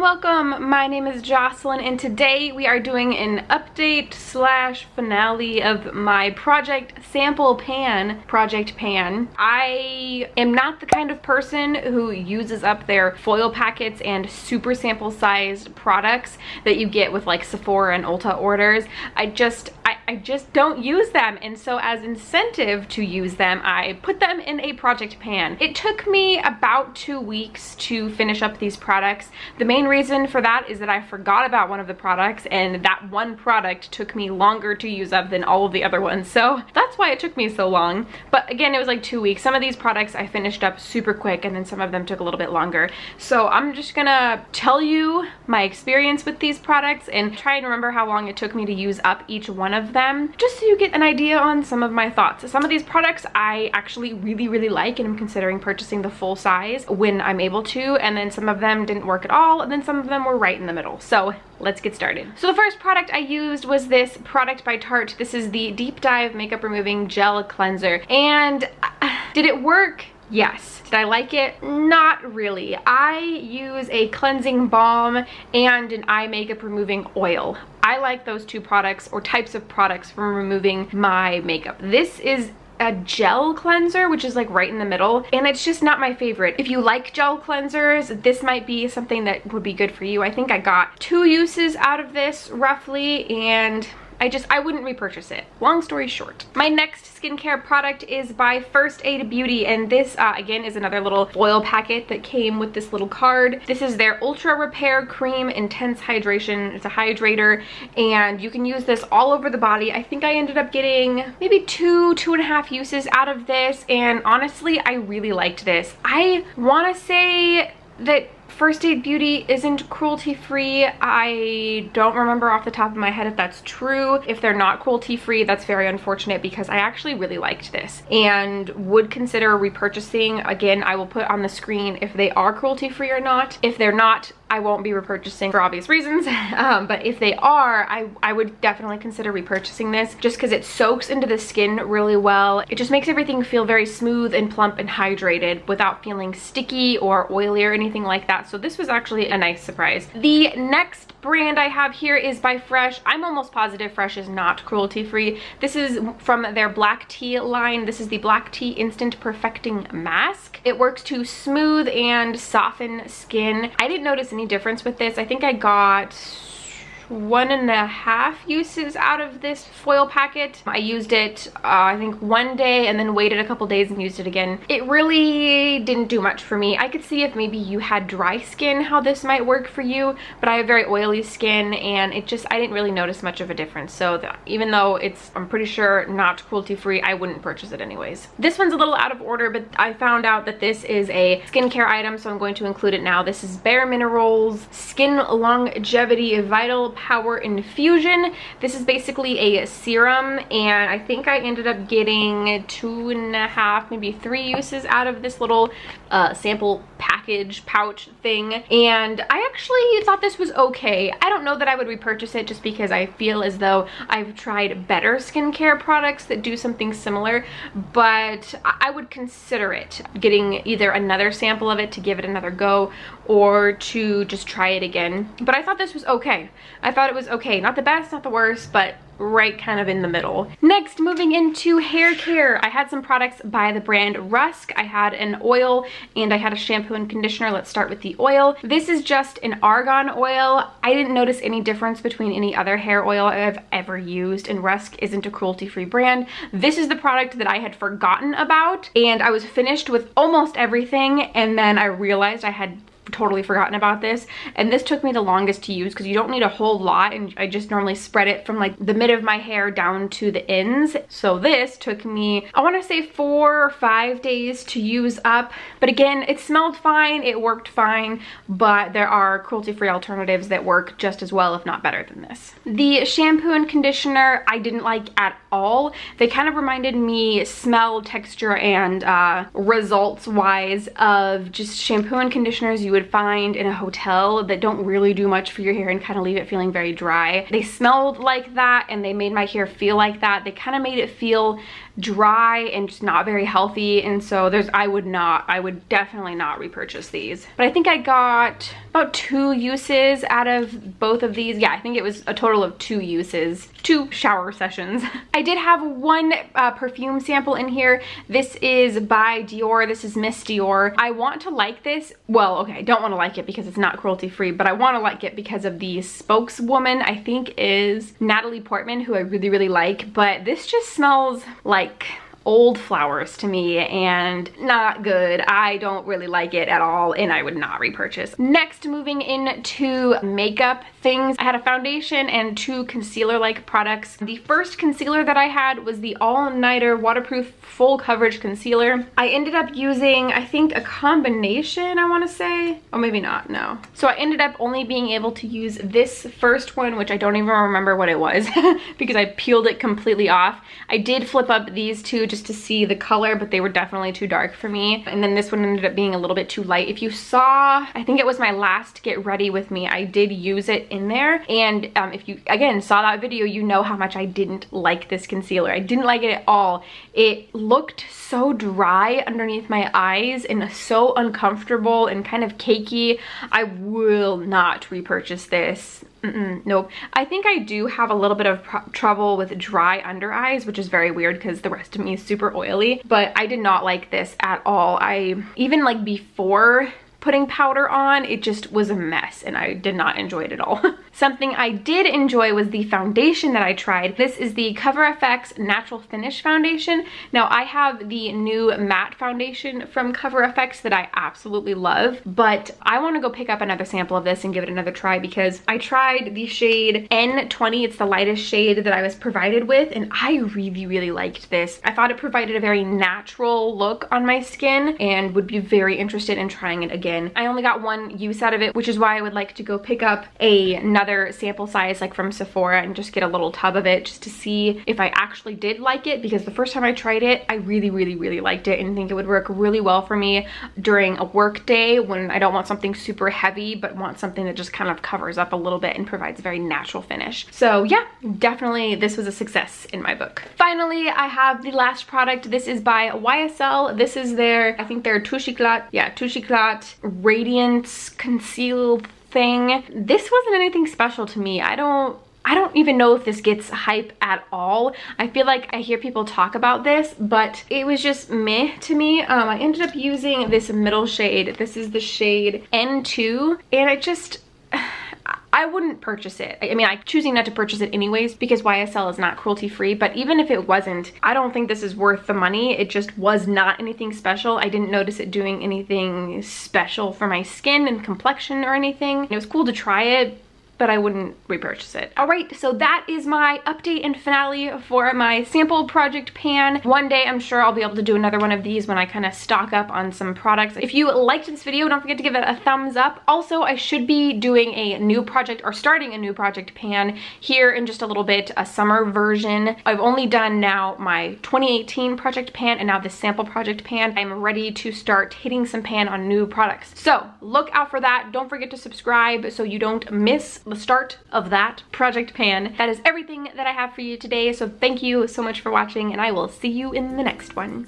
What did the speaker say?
welcome. My name is Jocelyn and today we are doing an update slash finale of my project pan. I am not the kind of person who uses up their foil packets and super sample sized products that you get with like Sephora and Ulta orders. I just don't use them, and so as incentive to use them, I put them in a project pan. It took me about 2 weeks to finish up these products. The main reason for that is that I forgot about one of the products, and that one product took me longer to use up than all of the other ones, so that's why it took me so long. But again, it was like 2 weeks. Some of these products I finished up super quick, and then some of them took a little bit longer. So I'm just gonna tell you my experience with these products and try and remember how long it took me to use up each one of them, just so you get an idea on some of my thoughts. Some of these products I actually really like, and I'm considering purchasing the full size when I'm able to, and then some of them didn't work at all, and then some of them were right in the middle. So let's get started. So the first product I used was this product by Tarte. This is the Deep Dive Makeup Removing Gel Cleanser, and did it work? Yes. Did I like it? Not really. I use a cleansing balm and an eye makeup removing oil. I like those two products or types of products from removing my makeup. This is a gel cleanser, which is like right in the middle, and it's just not my favorite. If you like gel cleansers, this might be something that would be good for you. I think I got 2 uses out of this roughly, and I wouldn't repurchase it. Long story short. My next skincare product is by First Aid Beauty, and this again is another little foil packet that came with this little card. This is their Ultra Repair Cream Intense Hydration. It's a hydrator, and you can use this all over the body. I think I ended up getting maybe 2.5 uses out of this, and honestly, I really liked this. I want to say that First Aid Beauty isn't cruelty-free. I don't remember off the top of my head if that's true. If they're not cruelty-free, that's very unfortunate because I actually really liked this and would consider repurchasing. Again, I will put on the screen if they are cruelty-free or not. If they're not, I won't be repurchasing for obvious reasons, but if they are, I would definitely consider repurchasing this just because it soaks into the skin really well. It just makes everything feel very smooth and plump and hydrated without feeling sticky or oily or anything like that. So this was actually a nice surprise. The next brand I have here is by Fresh. I'm almost positive Fresh is not cruelty-free. This is from their black tea line. This is the Black Tea Instant Perfecting Mask. It works to smooth and soften skin. I didn't notice any difference with this. I think I got 1.5 uses out of this foil packet. I used it I think one day and then waited a couple days and used it again. It really didn't do much for me. I could see if maybe you had dry skin how this might work for you, but I have very oily skin, and I didn't really notice much of a difference. So even though it's, I'm pretty sure, not cruelty free, I wouldn't purchase it anyways. This one's a little out of order, but I found out that this is a skincare item, so I'm going to include it now. This is Bare Minerals Skin Longevity Vital Power Infusion. This is basically a serum, and I think I ended up getting 2.5, maybe 3 uses out of this little sample package pouch thing, and I actually thought this was okay. I don't know that I would repurchase it just because I feel as though I've tried better skincare products that do something similar, but I would consider it, getting either another sample of it to give it another go or to just try it again. But I thought this was okay. I thought it was okay. Not the best, not the worst, but right kind of in the middle. Next, moving into hair care, I had some products by the brand Rusk. I had an oil and I had a shampoo and conditioner. Let's start with the oil. This is just an argan oil. I didn't notice any difference between any other hair oil I've ever used, and Rusk isn't a cruelty-free brand. This is the product that I had forgotten about, and I was finished with almost everything, and then I realized I had totally forgotten about this, and this took me the longest to use because you don't need a whole lot, and I just normally spread it from like the mid of my hair down to the ends. So this took me, I want to say 4 or 5 days to use up, but again, it smelled fine, it worked fine, but there are cruelty-free alternatives that work just as well, if not better than this. The shampoo and conditioner I didn't like at all. They kind of reminded me smell, texture, and results wise of just shampoo and conditioners you would find in a hotel that don't really do much for your hair and kind of leave it feeling very dry. They smelled like that, and they made my hair feel like that. They kind of made it feel dry and just not very healthy, and so I would definitely not repurchase these. But I think I got about 2 uses out of both of these. Yeah, I think it was a total of 2 uses, 2 shower sessions. I did have one perfume sample in here. This is by Dior. This is Miss Dior. I want to like this. Well, okay, I don't want to like it because it's not cruelty free, but I want to like it because of the spokeswoman, I think is Natalie Portman, who I really, really like. But this just smells like old flowers to me and not good. I don't really like it at all, and I would not repurchase. Next, moving into makeup things, I had a foundation and 2 concealer-like products. The first concealer that I had was the All-Nighter Waterproof Full Coverage Concealer. I ended up using, I think, a combination, I want to say, or maybe not, no. So I ended up only being able to use this first one, which I don't even remember what it was because I peeled it completely off. I did flip up these 2 just to see the color, but they were definitely too dark for me. And then this one ended up being a little bit too light. If you saw, I think it was my last Get Ready With Me, I did use it in there. And if you, again, saw that video, you know how much I didn't like this concealer. I didn't like it at all. It looked so dry underneath my eyes and so uncomfortable and kind of cakey. I will not repurchase this. Nope. I think I do have a little bit of trouble with dry under eyes, which is very weird because the rest of me is super oily, but I did not like this at all. Even like before putting powder on, it just was a mess and I did not enjoy it at all. Something I did enjoy was the foundation that I tried. This is the Cover FX Natural Finish Foundation. Now I have the new matte foundation from Cover FX that I absolutely love, but I want to go pick up another sample of this and give it another try because I tried the shade N20. It's the lightest shade that I was provided with, and I really, really liked this. I thought it provided a very natural look on my skin and would be very interested in trying it again. I only got 1 use out of it, which is why I would like to go pick up another sample size like from Sephora and just get a little tub of it just to see if I actually did like it, because the first time I tried it, I really, really, really liked it and think it would work really well for me during a work day when I don't want something super heavy but want something that just kind of covers up a little bit and provides a very natural finish. So yeah, definitely this was a success in my book. Finally, I have the last product. This is by YSL. This is their, I think their Touche Éclat, yeah, Touche Éclat Radiance Conceal thing. This wasn't anything special to me. I don't even know if this gets hype at all. I feel like I hear people talk about this, but it was just meh to me. I ended up using this middle shade. This is the shade N2, and I wouldn't purchase it. I mean, I'm choosing not to purchase it anyways because YSL is not cruelty free, but even if it wasn't, I don't think this is worth the money. It just was not anything special. I didn't notice it doing anything special for my skin and complexion or anything. It was cool to try it, but I wouldn't repurchase it. All right, so that is my update and finale for my sample project pan. One day I'm sure I'll be able to do another one of these when I kind of stock up on some products. If you liked this video, don't forget to give it a thumbs up. Also, I should be doing a new project or starting a new project pan here in just a little bit, a summer version. I've only done now my 2018 project pan and now this sample project pan. I'm ready to start hitting some pan on new products. So look out for that. Don't forget to subscribe so you don't miss the start of that project pan. That is everything that I have for you today, so thank you so much for watching and I will see you in the next one.